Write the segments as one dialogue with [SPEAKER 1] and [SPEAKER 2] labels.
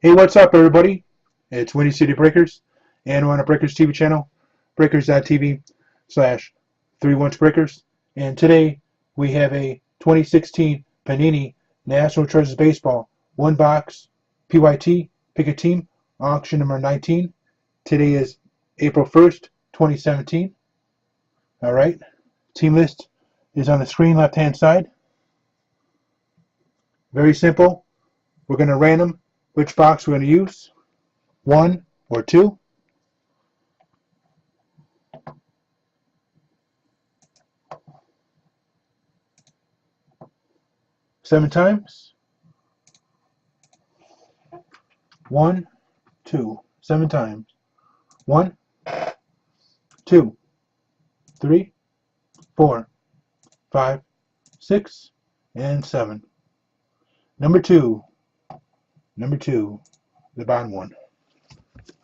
[SPEAKER 1] Hey, what's up, everybody? It's Windy City Breakers, and we're on a Breakers TV channel, breakers.tv/31breakers. And today we have a 2016 Panini National Treasures Baseball 1-box PYT Pick a Team auction number 19. Today is April 1st, 2017. All right, team list is on the screen left-hand side. Very simple. We're going to random which box we're going to use. 1 or 2. Seven times. 1, 2. 7 times. 1, 2, 3, 4, 5, 6, and 7. Number 2. Number 2. The bottom one.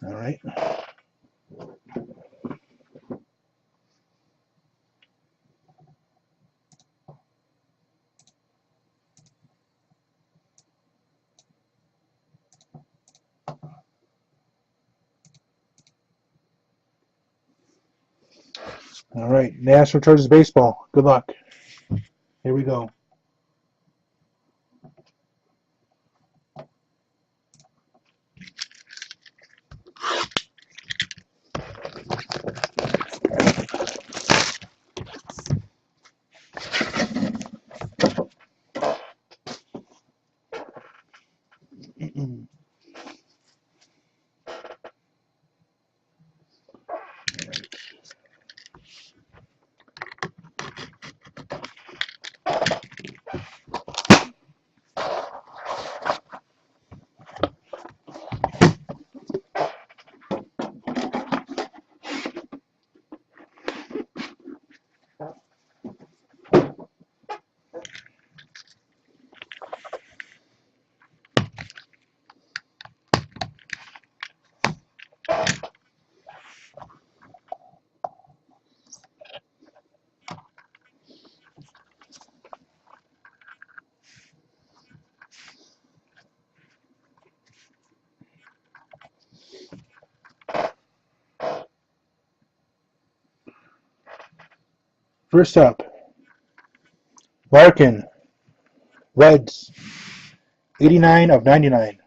[SPEAKER 1] All right. All right. National Treasures Baseball. Good luck. Here we go. First up, Larkin, Reds, 89 of 99.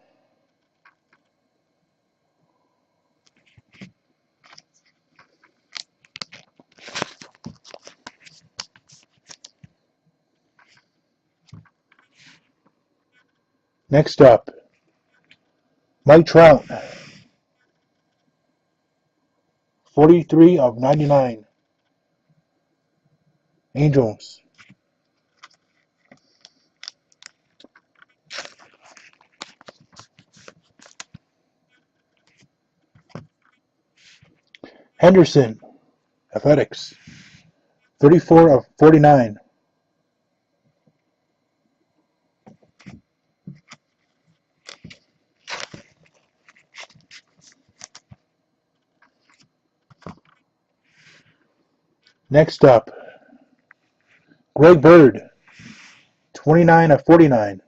[SPEAKER 1] Next up, Mike Trout, 43 of 99. Angels. Henderson, Athletics, 34 of 49. Next up, Greg Bird, 29 of 49.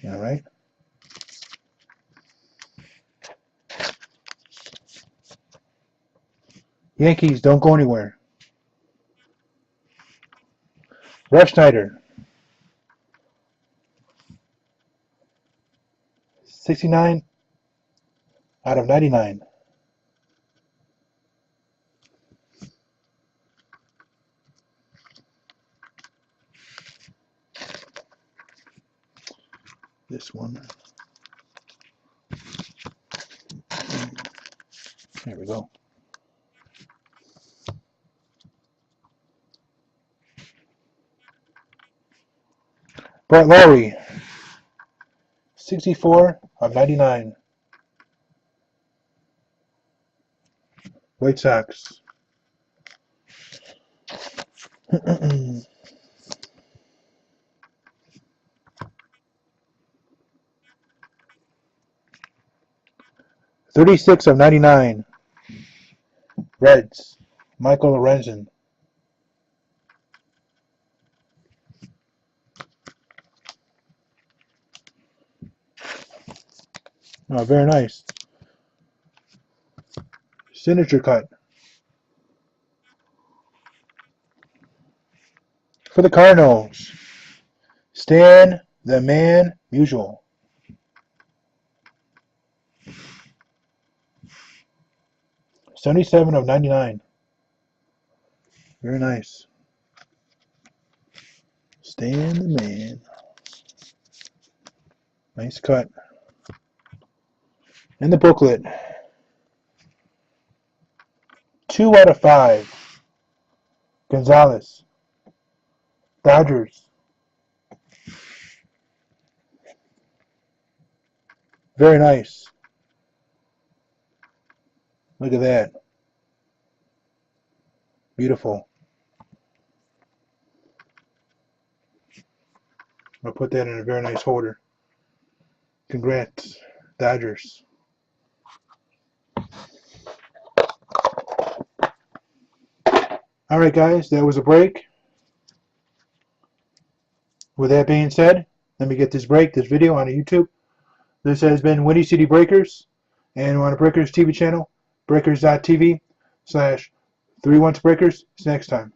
[SPEAKER 1] All right. Yankees, don't go anywhere. Refsnyder, 69 out of 99. This one. There we go. Brett Lowry, 64 of 99. White Sox. 36 of 99. Reds, Michael Lorenzen. Oh, very nice. Signature cut. For the Cardinals, Stan the Man Musial. '77 of '99. Very nice. Stan the Man. Nice cut. In the booklet, 2 out of 5. Gonzalez. Dodgers. Very nice. Look at that. Beautiful. I'll put that in a very nice holder. Congrats, Dodgers. Alright guys, that was a break. With that being said, let me get this video on YouTube. This has been Windy City Breakers, and we're on a Breakers TV channel, breakers.tv/3once Breakers. See you next time.